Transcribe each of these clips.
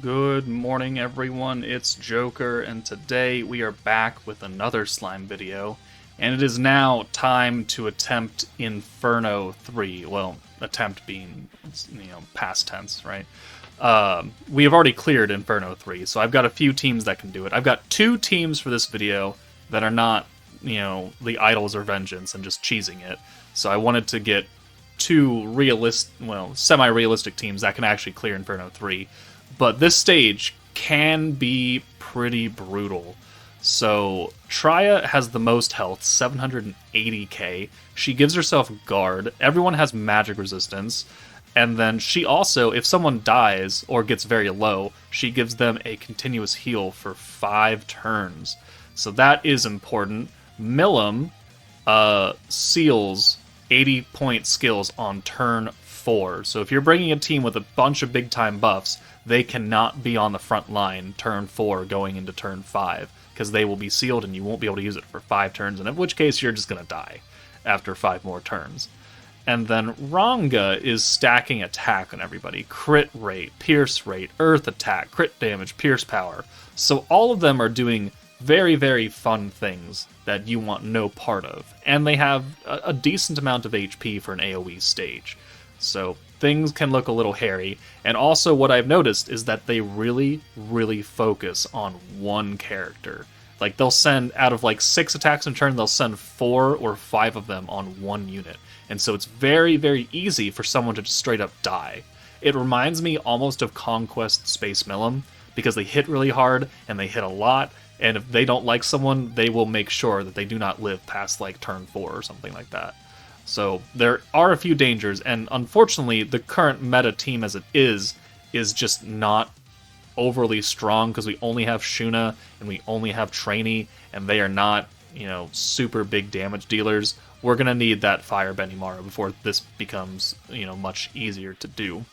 Good morning, everyone. It's Joker, and today we are back with another slime video. And it is now time to attempt Inferno 3. Well, attempt being, past tense, right? We have already cleared Inferno 3, so I've got a few teams that can do it. I've got two teams for this video that are not, the Idols or Vengeance and just cheesing it. So I wanted to get two semi-realistic teams that can actually clear Inferno 3. But this stage can be pretty brutal. So Triya has the most health, 780k. She gives herself guard. Everyone has magic resistance. And then she also, if someone dies or gets very low, she gives them a continuous heal for 5 turns. So that is important. Milim seals 80-point skills on turn 4. So if you're bringing a team with a bunch of big-time buffs, they cannot be on the front line turn 4 going into turn 5, because they will be sealed and you won't be able to use it for 5 turns, and in which case you're just going to die after 5 more turns. And then Ranga is stacking attack on everybody. Crit rate, pierce rate, earth attack, crit damage, pierce power. So all of them are doing very, very fun things that you want no part of. And they have a decent amount of HP for an AoE stage. So things can look a little hairy. And also what I've noticed is that they really, really focus on one character. Like they'll send, out of like 6 attacks in turn, they'll send 4 or 5 of them on one unit. And so it's very, very easy for someone to just straight up die. It reminds me almost of Conquest Space Milim, because they hit really hard and they hit a lot. And if they don't like someone, they will make sure that they do not live past like turn 4 or something like that. So there are a few dangers, and unfortunately, the current meta team as it is just not overly strong, because we only have Shuna and we only have Trainee, and they are not, super big damage dealers. We're going to need that Fire Benimaru before this becomes, much easier to do.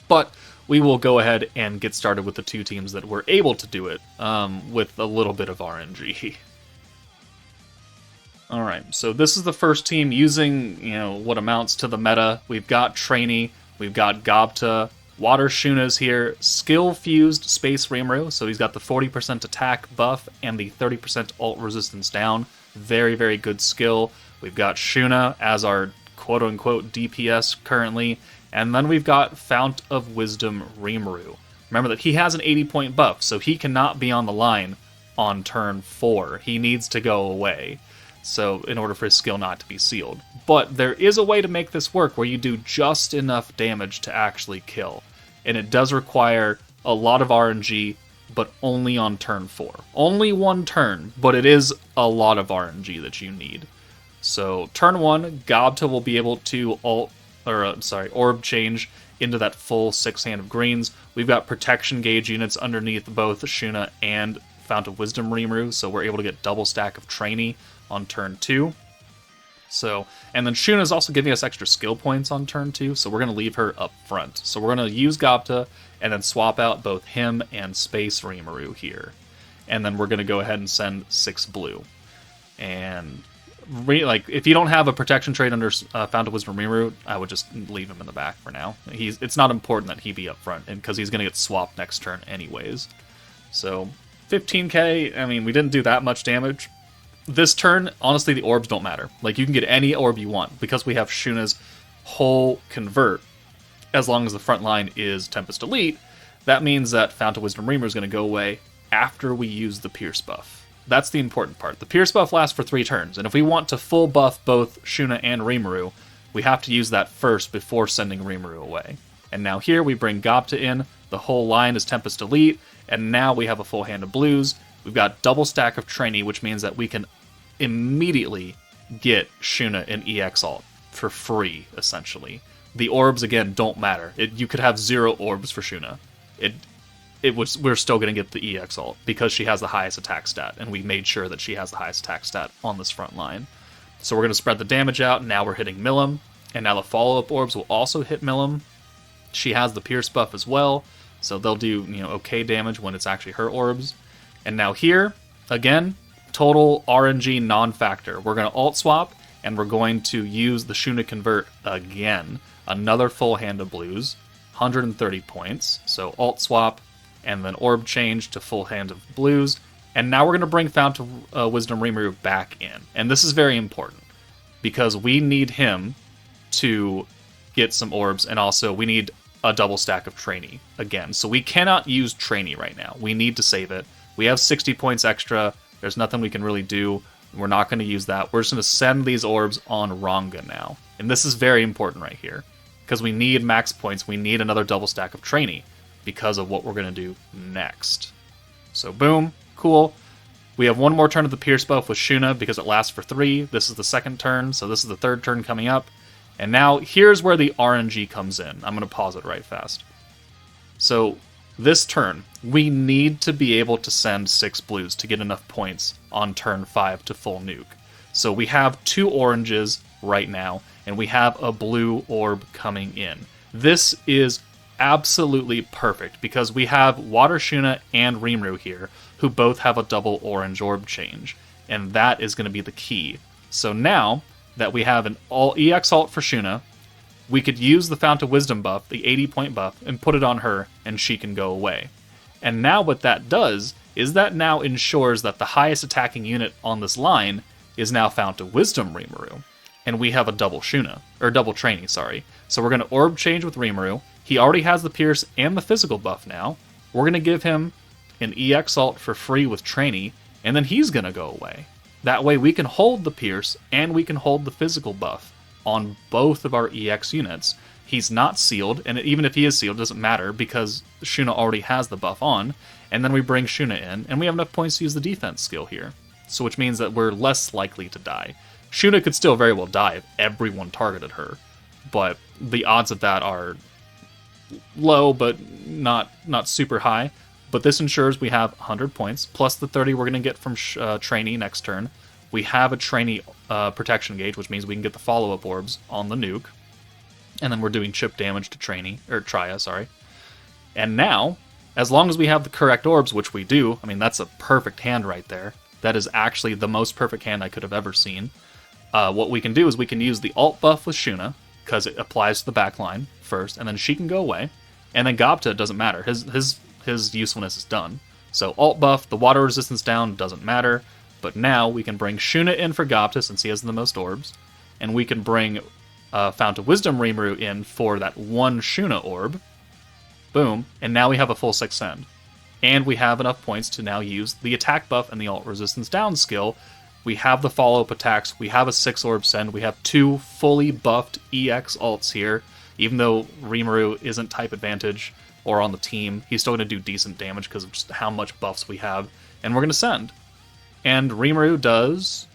But we will go ahead and get started with the two teams that were able to do it, with a little bit of RNG. Alright, so this is the first team using, what amounts to the meta. We've got Trainee, we've got Gobta, Water Shuna's here, skill-fused Space Rimuru, so he's got the 40% attack buff and the 30% ult resistance down. Very, very good skill. We've got Shuna as our quote-unquote DPS currently, and then we've got Fount of Wisdom Rimuru. Remember that he has an 80-point buff, so he cannot be on the line on turn 4. He needs to go away. So in order for his skill not to be sealed. But there is a way to make this work where you do just enough damage to actually kill. And it does require a lot of RNG, but only on turn 4. Only one turn, but it is a lot of RNG that you need. So turn 1, Gobta will be able to orb change into that full 6 Hand of Greens. We've got protection gauge units underneath both Shuna and Fount of Wisdom Rimuru, so we're able to get double stack of Trainee on turn 2. So, and then Shuna is also giving us extra skill points on turn 2, so we're going to leave her up front. So we're going to use Gobta and then swap out both him and Space Rimuru here. And then we're going to go ahead and send 6 blue. And if you don't have a protection trait under Fount of Wisdom Rimuru, I would just leave him in the back for now. It's not important that he be up front, because he's going to get swapped next turn anyways. So 15k, I mean, we didn't do that much damage. This turn, honestly, the orbs don't matter. Like, you can get any orb you want, because we have Shuna's whole convert. As long as the front line is Tempest Elite, that means that Fount of Wisdom Rimuru is going to go away after we use the Pierce buff. That's the important part. The Pierce buff lasts for 3 turns, and if we want to full buff both Shuna and Rimuru, we have to use that first before sending Rimuru away. And now here we bring Gobta in, the whole line is Tempest Elite, and now we have a full hand of blues. We've got double stack of Trainee, which means that we can immediately get Shuna an EX ult for free, essentially. The orbs, again, don't matter. You could have 0 orbs for Shuna. We're still going to get the EX ult, because she has the highest attack stat, and we made sure that she has the highest attack stat on this front line. So we're going to spread the damage out, and now we're hitting Milim, and now the follow-up orbs will also hit Milim. She has the Pierce buff as well, so they'll do, okay damage when it's actually her orbs. And now here, again, total RNG non-factor. We're going to ult swap, and we're going to use the Shuna Convert again. Another full hand of blues, 130 points. So ult swap, and then orb change to full hand of blues. And now we're going to bring Fount of Wisdom Rimuru back in. And this is very important, because we need him to get some orbs, and also we need a double stack of trainee again. So we cannot use trainee right now. We need to save it. We have 60 points extra. There's nothing we can really do. We're not going to use that. We're just going to send these orbs on Ranga now. And this is very important right here, because we need max points. We need another double stack of trainee because of what we're going to do next. So boom, cool. We have one more turn of the Pierce buff with Shuna because it lasts for 3. This is the second turn, so this is the third turn coming up. And now here's where the RNG comes in. I'm going to pause it right fast. So this turn, we need to be able to send 6 blues to get enough points on turn 5 to full nuke. So we have 2 oranges right now, and we have a blue orb coming in. This is absolutely perfect because we have Water Shuna and Rimuru here, who both have a double orange orb change, and that is going to be the key. So now that we have an all EX alt for Shuna, we could use the Fount of Wisdom buff, the 80-point buff, and put it on her, and she can go away. And now what that does is that now ensures that the highest attacking unit on this line is now Fount of Wisdom Rimuru, and we have a double Shuna, or double trainee, sorry. So we're going to orb change with Rimuru. He already has the Pierce and the physical buff now. We're going to give him an EX alt for free with trainee, and then he's going to go away. That way we can hold the Pierce and we can hold the physical buff on both of our EX units. He's not sealed, and even if he is sealed, it doesn't matter because Shuna already has the buff on. And then we bring Shuna in, and we have enough points to use the defense skill here. So which means that we're less likely to die. Shuna could still very well die if everyone targeted her, but the odds of that are low, but not super high. But this ensures we have 100 points, plus the 30 we're going to get from trainee next turn. We have a trainee protection gauge, which means we can get the follow-up orbs on the nuke. And then we're doing chip damage to trainee, or Trya, sorry. And now, as long as we have the correct orbs, which we do, I mean, that's a perfect hand right there. That is actually the most perfect hand I could have ever seen. What we can do is we can use the alt buff with Shuna, because it applies to the back line first, and then she can go away. And then Gobta doesn't matter. His usefulness is done. So alt buff, the water resistance down, doesn't matter. But now we can bring Shuna in for Gobta since he has the most orbs. And we can bring Fount of Wisdom Rimuru in for that one Shuna orb. Boom. And now we have a full 6 send. And we have enough points to now use the attack buff and the alt resistance down skill. We have the follow-up attacks. We have a 6 orb send. We have 2 fully buffed EX alts here. Even though Rimuru isn't type advantage or on the team, he's still going to do decent damage because of just how much buffs we have. And we're going to send. And Rimuru does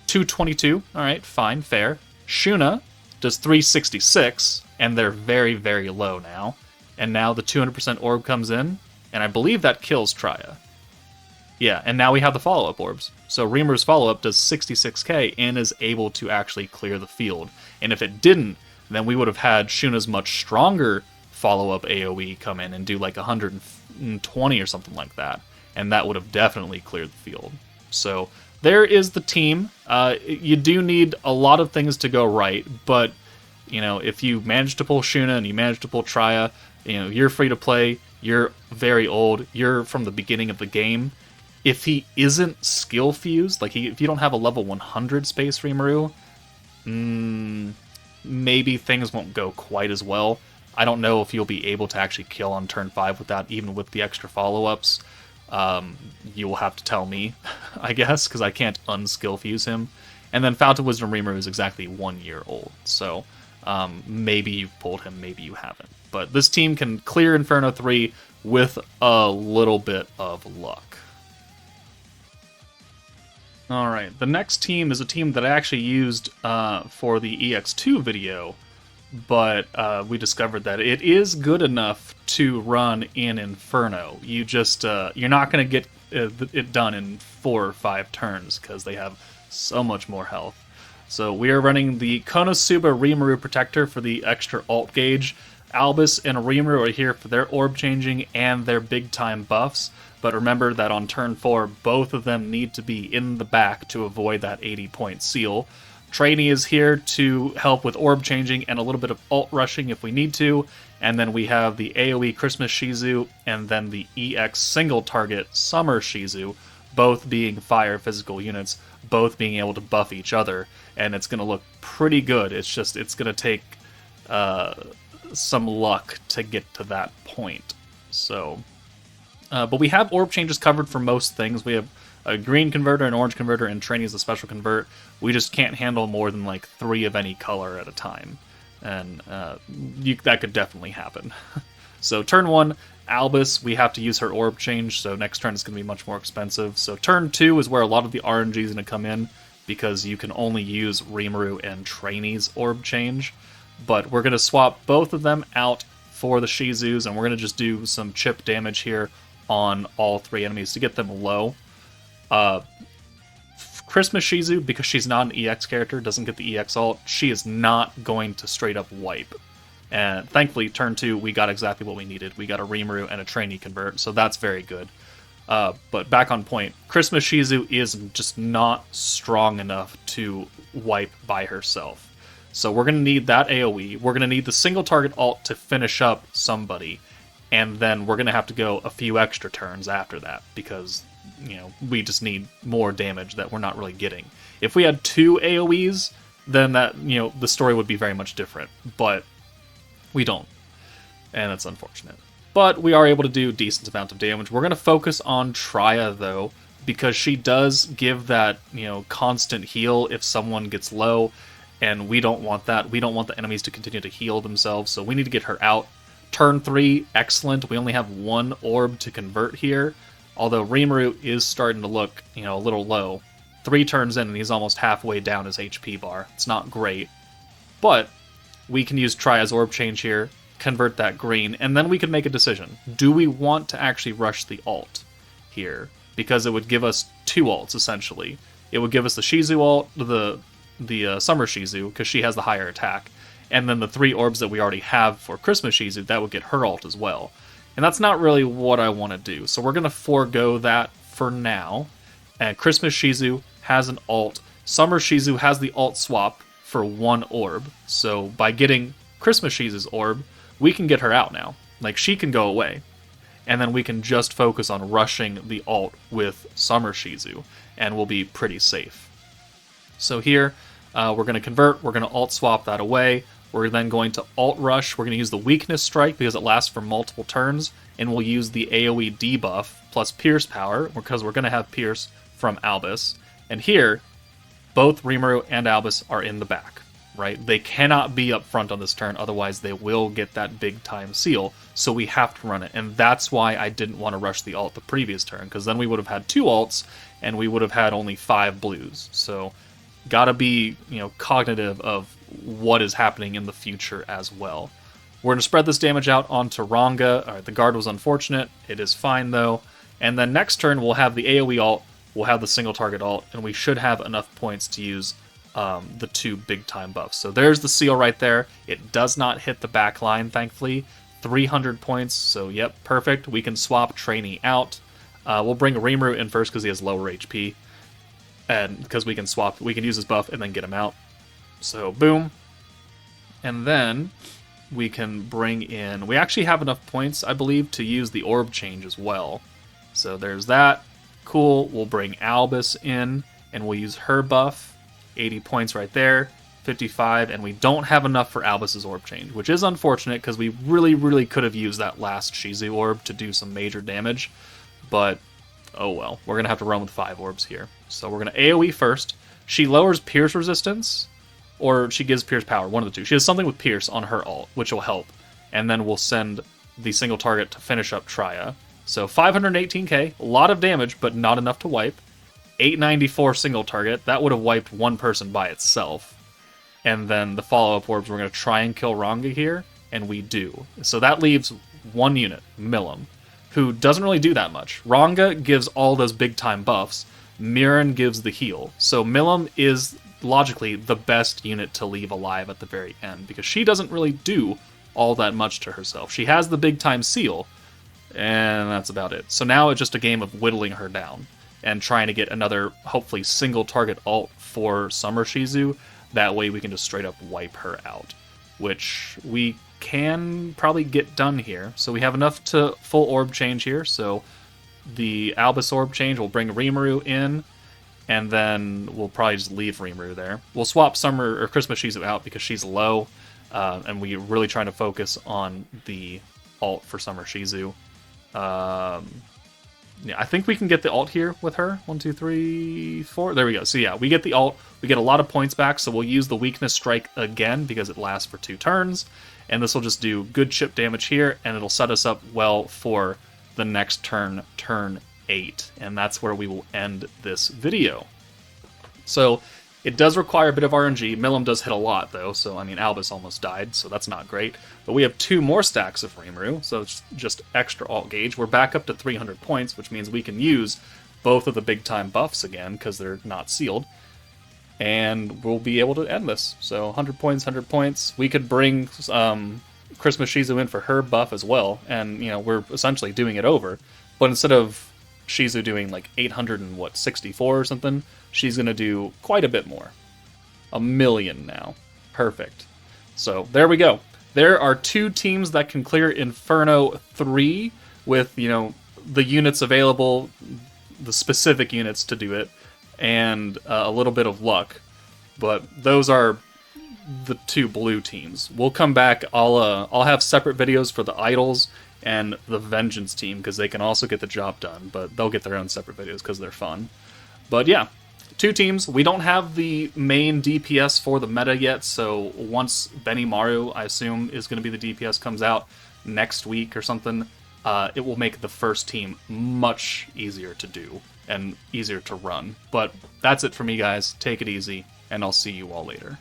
222. Alright, fine, fair. Shuna does 366, and they're very, very low now. And now the 200% orb comes in, and I believe that kills Trya. Yeah, and now we have the follow-up orbs. So Rimuru's follow-up does 66k and is able to actually clear the field. And if it didn't, then we would have had Shuna's much stronger follow-up AoE come in and do like 120 or something like that. And that would have definitely cleared the field. So there is the team. You do need a lot of things to go right, but you know, if you manage to pull Shuna and you manage to pull Trya, you know, you're free to play. You're very old. You're from the beginning of the game. If he isn't skill fused, like if you don't have a level 100 Space Rimuru, maybe things won't go quite as well. I don't know if you'll be able to actually kill on turn 5 with that, even with the extra follow-ups. You will have to tell me, I guess, because I can't unskill fuse him. And then Fount of Wisdom Rimuru is exactly 1 year old, so maybe you've pulled him, maybe you haven't. But this team can clear Inferno 3 with a little bit of luck. Alright, the next team is a team that I actually used for the EX2 video, but we discovered that it is good enough to run in Inferno. You just, you're not going to get it done in 4 or 5 turns, because they have so much more health. So we are running the Konosuba Rimuru Protector for the extra alt gauge. Albus and Rimuru are here for their orb changing and their big time buffs, but remember that on turn 4, both of them need to be in the back to avoid that 80-point seal. Trainee is here to help with orb changing and a little bit of ult rushing if we need to. And then we have the AoE Christmas Shizu and then the EX single target Summer Shizu, both being fire physical units, both being able to buff each other. And it's going to look pretty good. It's just, it's going to take some luck to get to that point. So, but we have orb changes covered for most things. We have a green converter, an orange converter, and Trainee is a special convert. We just can't handle more than like 3 of any color at a time. And that could definitely happen. So turn 1, Albus, we have to use her orb change, so next turn it's going to be much more expensive. So turn 2 is where a lot of the RNG is going to come in, because you can only use Rimuru and Trainee's orb change. But we're going to swap both of them out for the Shizus, and we're going to just do some chip damage here on all 3 enemies to get them low. Christmas Shizu, because she's not an EX character, doesn't get the EX ult, she is not going to straight up wipe. And thankfully, turn 2, we got exactly what we needed. We got a Rimuru and a Trainee convert, so that's very good. But back on point, Christmas Shizu is just not strong enough to wipe by herself. So we're going to need that AoE, we're going to need the single target ult to finish up somebody, and then we're going to have to go a few extra turns after that, because we just need more damage that we're not really getting. If we had 2 AoEs, then that, the story would be very much different, but we don't, and that's unfortunate. But we are able to do a decent amount of damage. We're going to focus on Traya, though, because she does give that, constant heal if someone gets low, and we don't want that. We don't want the enemies to continue to heal themselves, so we need to get her out. Turn 3, excellent. We only have 1 orb to convert here, although Rimuru is starting to look, a little low. 3 turns in, and he's almost halfway down his HP bar. It's not great, but we can use Traya's orb change here, convert that green, and then we can make a decision. Do we want to actually rush the ult here? Because it would give us 2 ults, essentially. It would give us the Shizu ult, the Summer Shizu, because she has the higher attack, and then the 3 orbs that we already have for Christmas Shizu, that would get her ult as well. And that's not really what I want to do, so we're going to forego that for now. And Christmas Shizu has an ult. Summer Shizu has the ult swap for 1 orb, so by getting Christmas Shizu's orb, we can get her out now. Like, she can go away. And then we can just focus on rushing the ult with Summer Shizu, and we'll be pretty safe. So here, we're going to convert, we're going to ult swap that away, we're then going to ult rush, we're going to use the weakness strike because it lasts for multiple turns, and we'll use the AoE debuff plus pierce power, because we're going to have pierce from Albus. And here, both Rimuru and Albus are in the back, right? They cannot be up front on this turn, otherwise they will get that big time seal, so we have to run it. And that's why I didn't want to rush the ult the previous turn, because then we would have had 2 ults, and we would have had only 5 blues. So, gotta be, cognitive of what is happening in the future as well. We're going to spread this damage out onto Ranga. Alright, the guard was unfortunate. It is fine, though. And then next turn, we'll have the AoE ult, we'll have the single target ult, and we should have enough points to use the 2 big time buffs. So there's the seal right there. It does not hit the back line, thankfully. 300 points, so yep, perfect. We can swap Trainee out. We'll bring Rimuru in first because he has lower HP, and because we can use his buff and then get him out. So boom. And then we can bring in, we actually have enough points, I believe, to use the orb change as well. So there's that. Cool. We'll bring Albus in, and we'll use her buff. 80 points right there. 55, and we don't have enough for Albus's orb change, which is unfortunate because we really could have used that last Shizu orb to do some major damage. But, oh well. We're going to have to run with 5 orbs here. So we're going to AoE first. She lowers Pierce resistance, or she gives Pierce power, one of the two. She has something with Pierce on her ult, which will help. And then we'll send the single target to finish up Traya. So 518k, a lot of damage, but not enough to wipe. 894 single target, that would have wiped 1 person by itself. And then the follow-up orbs, we're going to try and kill Ranga here, and we do. So that leaves 1 unit, Milim, who doesn't really do that much. Ranga gives all those big-time buffs. Mirren gives the heal. So Milim is, logically, the best unit to leave alive at the very end, because she doesn't really do all that much to herself. She has the big-time seal, and that's about it. So now it's just a game of whittling her down and trying to get another, hopefully, single-target ult for Summer Shizu. That way we can just straight up wipe her out, which we can probably get done here. So we have enough to full orb change here, so the Albus orb change will bring Rimuru in, and then we'll probably just leave Rimuru there. We'll swap Summer or Christmas Shizu out because she's low, and we're really trying to focus on the alt for Summer Shizu. Yeah, I think we can get the alt here with her. 1, 2, 3, 4. There we go. So yeah, we get the alt. We get a lot of points back, so we'll use the weakness strike again because it lasts for 2 turns. And this will just do good chip damage here, and it'll set us up well for the next turn, turn 8. And that's where we will end this video. So it does require a bit of RNG. Milim does hit a lot, though, so, I mean, Albus almost died, so that's not great. But we have 2 more stacks of Rimuru, so it's just extra alt gauge. We're back up to 300 points, which means we can use both of the big-time buffs again, because they're not sealed. And we'll be able to end this. So 100 points, 100 points. We could bring Christmas Shizu in for her buff as well, and, you know, we're essentially doing it over. But instead of Shizu doing like 864 or something, she's going to do quite a bit more. 1 million now. Perfect. So there we go. There are 2 teams that can clear Inferno 3 with, you know, the units available, the specific units to do it, and a little bit of luck. But those are the 2 blue teams. We'll come back. I'll have separate videos for the idols and the Vengeance team, because they can also get the job done, but they'll get their own separate videos because they're fun. But yeah, 2 teams. We don't have the main DPS for the meta yet, so once Benimaru, I assume, is going to be the DPS, comes out next week or something, it will make the first team much easier to do and easier to run. But that's it for me, guys. Take it easy, and I'll see you all later.